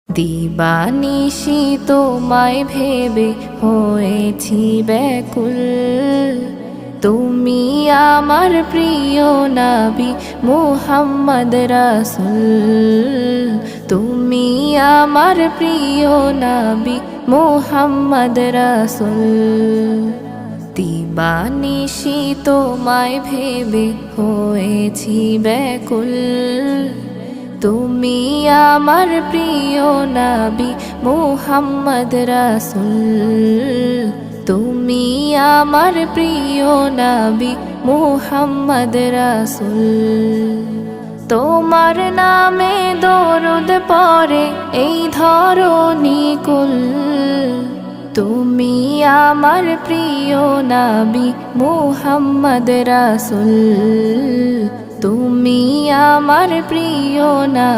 দিবানিশি তোমায় ভেবে হয়েছি ব্যাকুল, তুমি আমার প্রিয় নবী মুহাম্মদ রাসূল, তুমি আমার প্রিয় নবী মুহাম্মদ রাসূল। দিবানিশি তোমায় ভেবে হয়েছি ব্যাকুল, তুমি আমার প্রিয় নবী মুহাম্মদ রাসূল, তুমি আমার প্রিয় নবী মুহাম্মদ রাসূল। তোমার নামে দরুদ পড়ে এই ধরণী কুল, তুমি আমার প্রিয় নবী মুহাম্মদ রাসূল, তুমি আমার প্রিয় নবী।